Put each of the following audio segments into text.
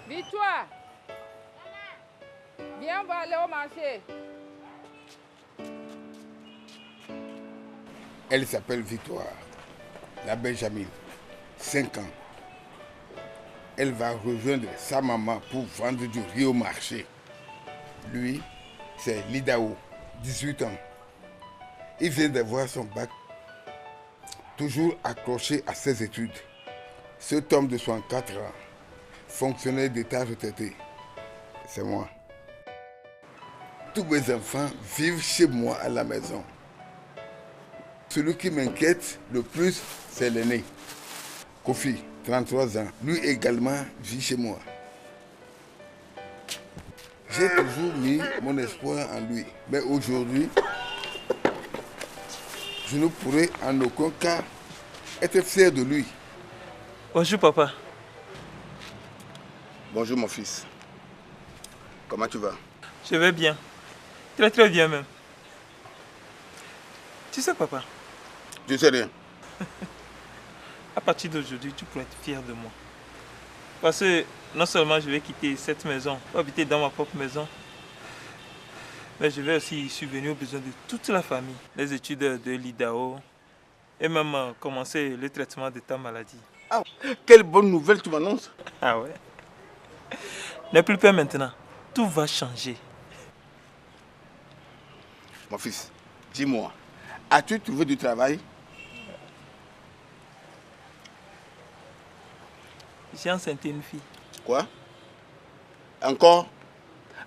Victoire, viens, on va aller au marché. Elle s'appelle Victoire, la Benjamin, 5 ans. Elle va rejoindre sa maman pour vendre du riz au marché. Lui, c'est Lidao, 18 ans. Il vient d'avoir son bac, toujours accroché à ses études. Cet homme de 64 ans, fonctionnaire d'État retraité, c'est moi. Tous mes enfants vivent chez moi à la maison. Celui qui m'inquiète le plus, c'est l'aîné. Kofi, 33 ans, lui également vit chez moi. J'ai toujours mis mon espoir en lui. Mais aujourd'hui, je ne pourrai en aucun cas être fier de lui. Bonjour papa. Bonjour mon fils. Comment tu vas? Je vais bien. Très très bien même. Tu sais papa, Je sais rien. à partir d'aujourd'hui, tu pourrais être fier de moi. Parce que non seulement je vais quitter cette maison, pour habiter dans ma propre maison, mais je vais aussi subvenir aux besoins de toute la famille. Les études de l'IDAO et même commencer le traitement de ta maladie. Ah, quelle bonne nouvelle tu m'annonces. Ah ouais? N'aie plus peur maintenant. Tout va changer. Mon fils, dis-moi, as-tu trouvé du travail? J'ai enceinté une fille. Quoi? Encore?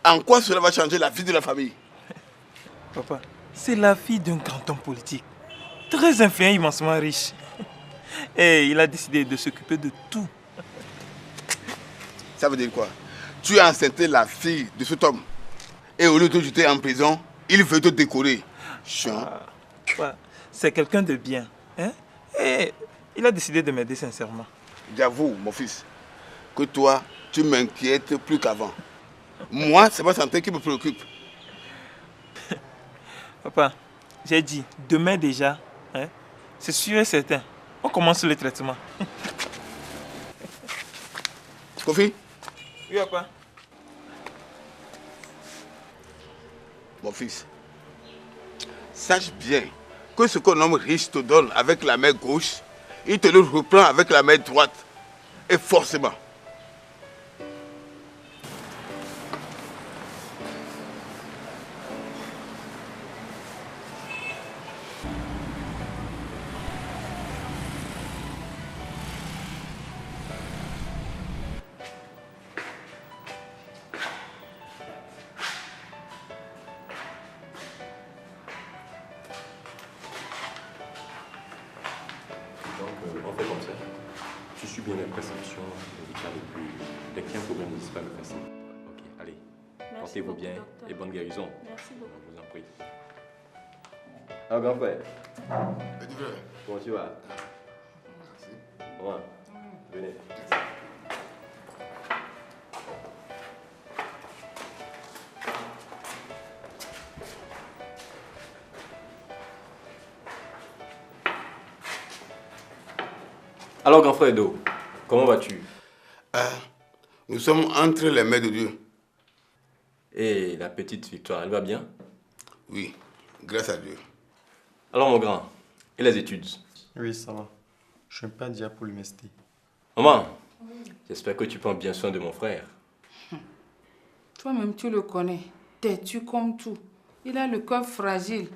En quoi cela va changer la vie de la famille? Papa, c'est la fille d'un grand homme politique. Très influent, immensement riche. Et il a décidé de s'occuper de tout. Ça veut dire quoi? Tu as enceinté la fille de cet homme. Et au lieu de te jeter en prison, il veut te décorer. Chiant. Ouais, c'est quelqu'un de bien. Hein? Et il a décidé de m'aider sincèrement. J'avoue, mon fils, que toi, tu m'inquiètes plus qu'avant. Moi, c'est ma santé qui me préoccupe. Papa, j'ai dit, demain déjà, hein, c'est sûr et certain, on commence le traitement. Kofi? Oui, papa. Mon fils, sache bien que ce qu'un homme riche te donne avec la main gauche, il te le reprend avec la main droite. Et forcément. On fait comme ça. Je suis bien les prescriptions médicales et puis dès qu'il y a un problème, n'hésitez pas à me faire signe. Ok, allez. Portez-vous bien et bonne guérison. Merci beaucoup. Je vous en prie. Alors, grand frère. Petit frère. Comment tu vas? Merci. Comment? Venez. Alors, grand frère Edo, comment vas-tu? Nous sommes entre les mains de Dieu. Et la petite Victoire, elle va bien? Oui, grâce à Dieu. Alors, mon grand, et les études? Oui, ça va. Je ne suis pas déjà pour l'université. Maman, j'espère que tu prends bien soin de mon frère. Toi-même, tu le connais. Têtu comme tout. Il a le cœur fragile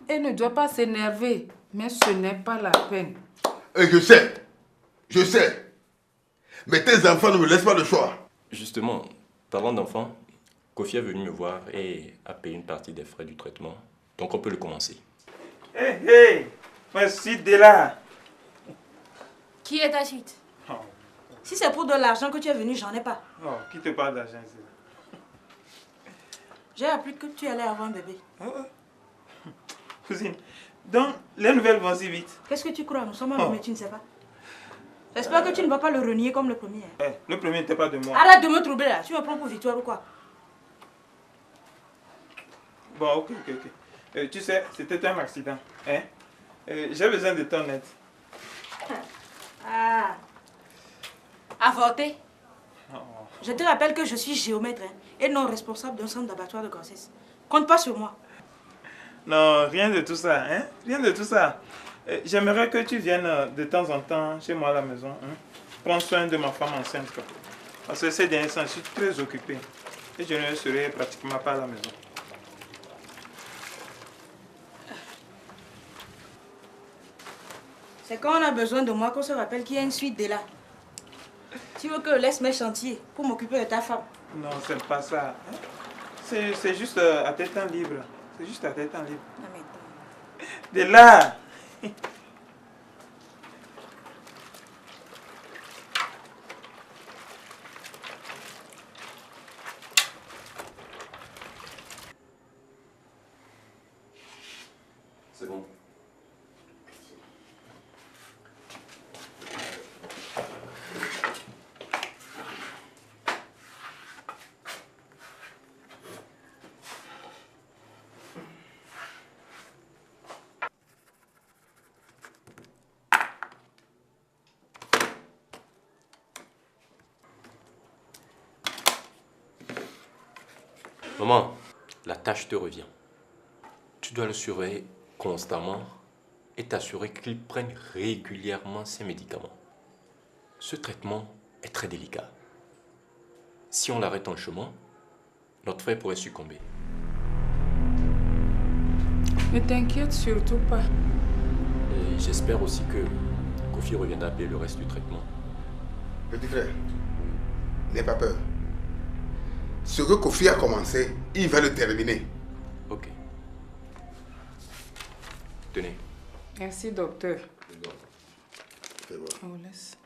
et ne doit pas s'énerver. Mais ce n'est pas la peine. Et je sais. Je sais. Mais tes enfants ne me laissent pas le choix. Justement, parlant d'enfants, Kofi est venu me voir et a payé une partie des frais du traitement. Donc on peut le commencer. Hé, hé, merci de là. Qui est ta suite? Oh, Si c'est pour de l'argent que tu es venu, j'en ai pas. oh, qui te parle d'argent ici? J'ai appris que tu allais avoir un bébé. Oh, oh. Cousine, donc les nouvelles vont si vite. Qu'est-ce que tu crois? Nous sommes en mais tu ne sais pas. J'espère que tu ne vas pas le renier comme le premier. Eh, le premier n'était pas de moi. Arrête de me troubler là. Tu me prends pour Victoire ou quoi? Bon, ok. Tu sais, c'était un accident. Hein? J'ai besoin de ton aide. Ah. Avorté? Je te rappelle que je suis géomètre et non responsable d'un centre d'abattoir de grossesse. Compte pas sur moi. Non, rien de tout ça, hein? Rien de tout ça. J'aimerais que tu viennes de temps en temps chez moi à la maison. Hein? Prends soin de ma femme enceinte. Quoi. Parce que ces derniers temps, je suis très occupé. Et je ne serai pratiquement pas à la maison. C'est quand on a besoin de moi qu'on se rappelle qu'il y a une suite de là. Tu veux que je laisse mes chantiers pour m'occuper de ta femme? Non, c'est pas ça. Hein? C'est juste à tes temps libres. C'est juste à tes temps libres. Non, mais attends. De là. C'est bon. Maman, la tâche te revient. Tu dois le surveiller constamment et t'assurer qu'il prenne régulièrement ses médicaments. Ce traitement est très délicat. Si on l'arrête en chemin, notre frère pourrait succomber. Ne t'inquiète surtout pas. Et j'espère aussi que Kofi reviendra payer le reste du traitement. Petit frère, n'aie pas peur. Ce que Kofi a commencé, il va le terminer. Ok. Tenez. Merci, docteur. Fais voir. On vous laisse.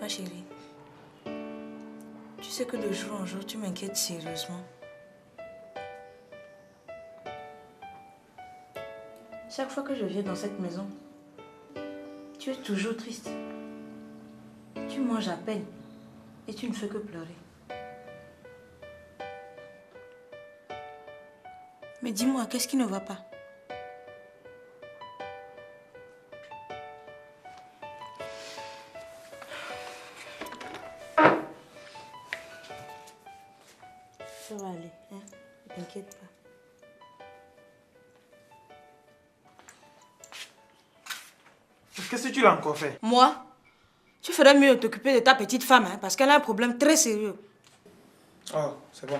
Ma chérie, tu sais que de jour en jour, tu m'inquiètes sérieusement. Chaque fois que je viens dans cette maison, tu es toujours triste. Tu manges à peine et tu ne fais que pleurer. Mais dis-moi, qu'est-ce qui ne va pas? Ça va aller, hein? Ne t'inquiète pas. Qu'est-ce que tu l'as encore fait? Moi? Tu ferais mieux de t'occuper de ta petite femme, hein, parce qu'elle a un problème très sérieux. Oh, c'est bon.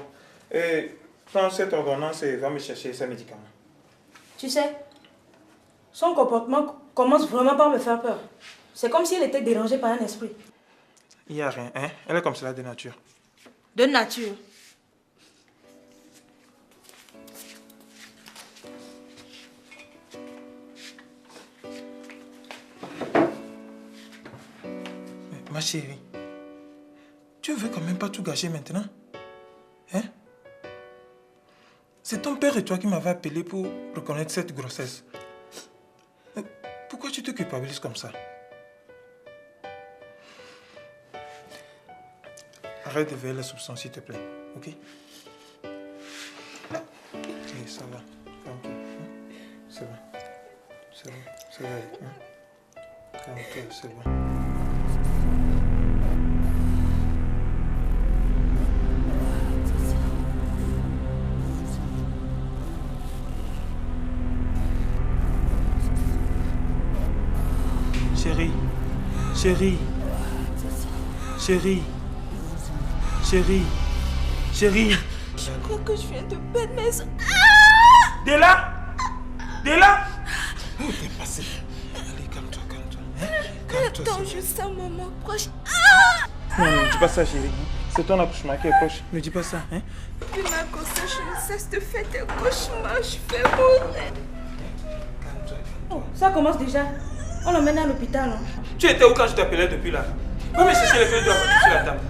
Et prends cette ordonnance et va me chercher ces médicaments. Tu sais, son comportement commence vraiment par me faire peur. C'est comme si elle était dérangée par un esprit. Il n'y a rien, hein? Elle est comme cela de nature. De nature. Ma chérie, tu veux quand même pas tout gâcher maintenant? Hein? C'est ton père et toi qui m'avez appelé pour reconnaître cette grossesse. Mais pourquoi tu te culpabilises comme ça? Arrête de veiller les soupçons, s'il te plaît, ok? Et ça va, tranquille, hein? C'est bon, c'est bon, ça va aller, hein? Calme-toi, c'est bon. Chérie, chérie, chérie, chérie, chérie. Je crois que je viens de perdre mes... Della! Della! Où t'es passé? Allez, calme-toi, calme-toi. Hein? Calme-toi, Attends, c'est je sens maman proche. bon. Non, ne dis pas ça, chérie. C'est ton accouchement qui est proche. Ne dis pas ça, hein? Depuis ma grossesse, je ne cesse de faire des cauchemars. Je fais mourir. Calme-toi, Oh, ça commence déjà. On l'emmène à l'hôpital. Hein. Tu étais où quand je t'appelais depuis là? Va me chercher les feuilles de la voiture sur la table.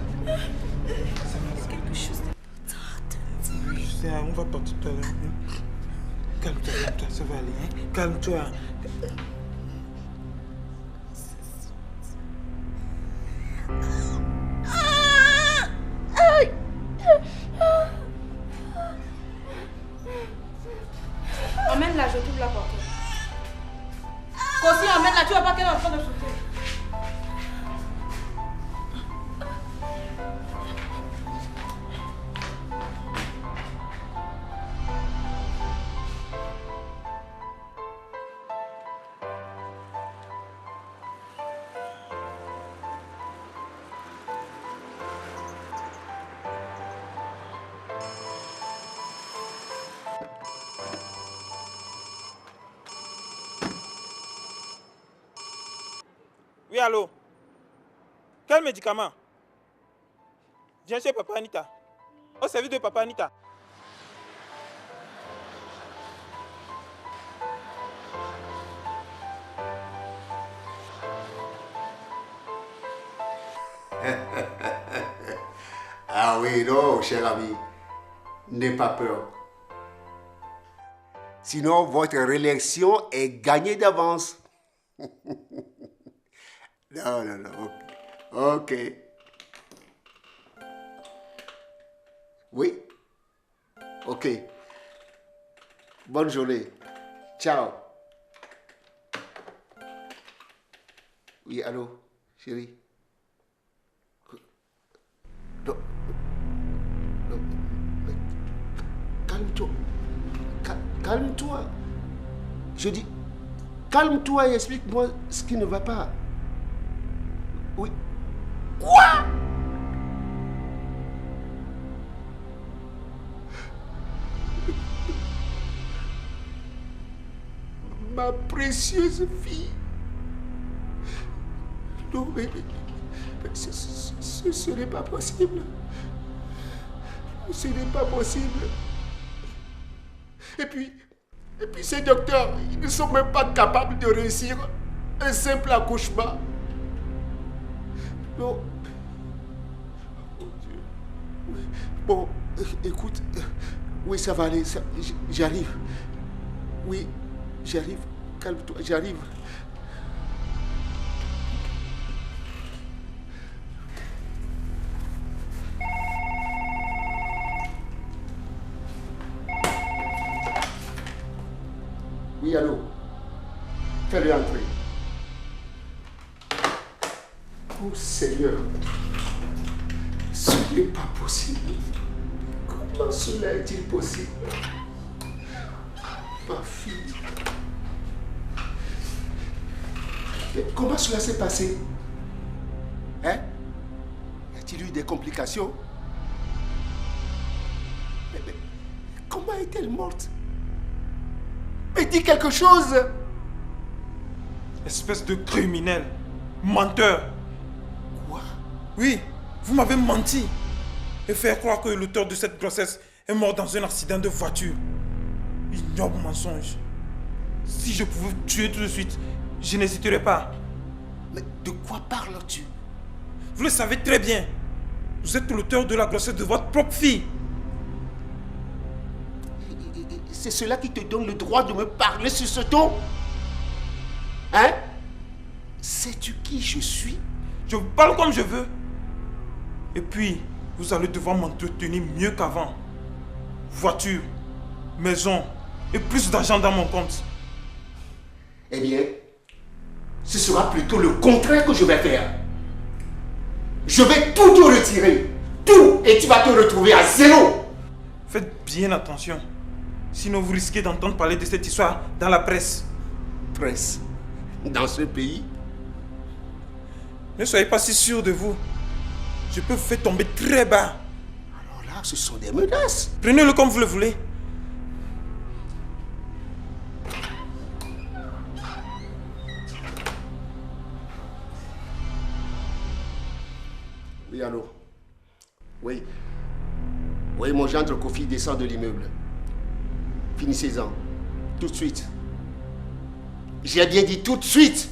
On va partir tout à l'heure. Calme-toi, ça va aller. Hein? Calme-toi. Emmène-la, je t'ouvre la porte. Aussi, emmène-la, tu vois pas qu'elle est en train de sauter. Oui, allô? Quel médicament? Viens chez Papa Anita. Au service de Papa Anita. Ah oui, non, cher ami, n'aie pas peur. Sinon, votre réélection est gagnée d'avance. Non, non, non, ok. Oui? Ok. Bonne journée. Ciao. Oui, allô, chérie? Non. Non. Calme-toi. Calme-toi. Je dis, calme-toi et explique-moi ce qui ne va pas. Oui. Quoi? Ma précieuse fille. Non, mais ce n'est pas possible. Ce n'est pas possible. Et puis ces docteurs, ils ne sont même pas capables de réussir un simple accouchement. Non. Oh Dieu. Oui. Bon, écoute. Oui, ça va aller. J'arrive. Oui, j'arrive. Calme-toi, j'arrive. Oui, allô. Fais-le entrer. Oh Seigneur, ce n'est pas possible. Comment cela est-il possible? Ma fille. Mais comment cela s'est passé? Hein? Y a-t-il eu des complications? Mais comment est-elle morte? Mais dis quelque chose! Espèce de criminel, menteur. Quoi? Oui, vous m'avez menti et faire croire que l'auteur de cette grossesse est mort dans un accident de voiture. Ignoble mensonge. Si je pouvais vous tuer tout de suite, je n'hésiterais pas. Mais de quoi parles-tu? Vous le savez très bien. Vous êtes l'auteur de la grossesse de votre propre fille. C'est cela qui te donne le droit de me parler sur ce ton? Hein? Sais-tu qui je suis? Je vous parle comme je veux. Et puis, vous allez devoir m'entretenir mieux qu'avant. Voiture, maison et plus d'argent dans mon compte. Eh bien, ce sera plutôt le contraire que je vais faire. Je vais tout te retirer. Tout. Et tu vas te retrouver à zéro. Faites bien attention. Sinon, vous risquez d'entendre parler de cette histoire dans la presse. Presse? Dans ce pays? Ne soyez pas si sûr de vous. Je peux vous faire tomber très bas. Alors là, ce sont des menaces. Prenez-le comme vous le voulez. Oui, allô? Oui. Oui, mon gendre Kofi descend de l'immeuble. Finissez-en. Tout de suite. J'ai bien dit tout de suite.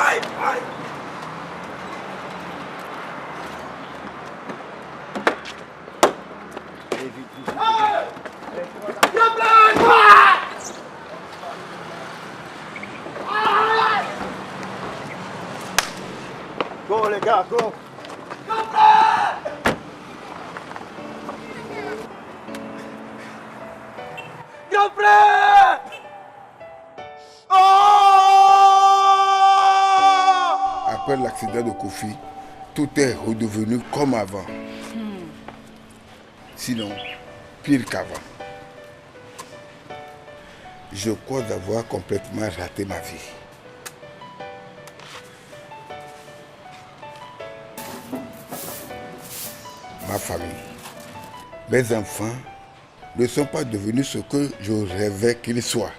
Aïe, aïe. Go les gars, go. Grand frère! Après l'accident de Kofi, tout est redevenu comme avant. Sinon, pire qu'avant. Je crois avoir complètement raté ma vie. Ma famille, mes enfants ne sont pas devenus ce que je rêvais qu'ils soient.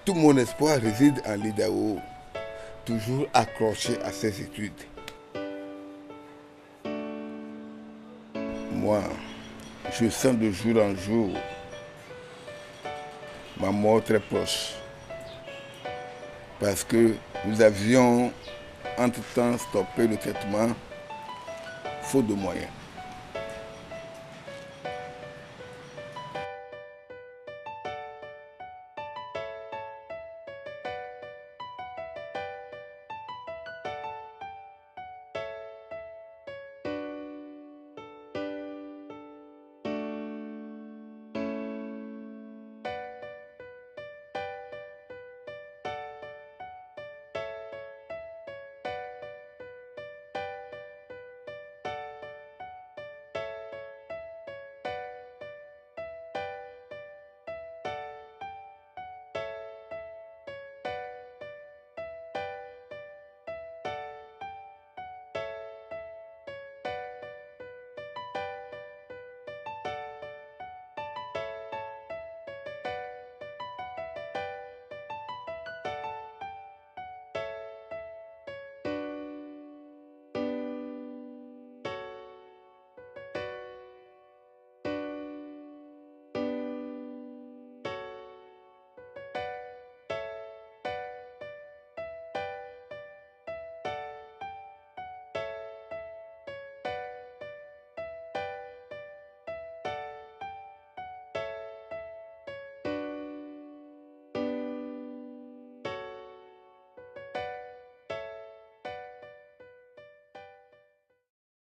Tout mon espoir réside en l'Idaho, toujours accroché à ses études. Moi, je sens de jour en jour ma mort très proche. Parce que nous avions entre-temps stoppé le traitement faute de moyens.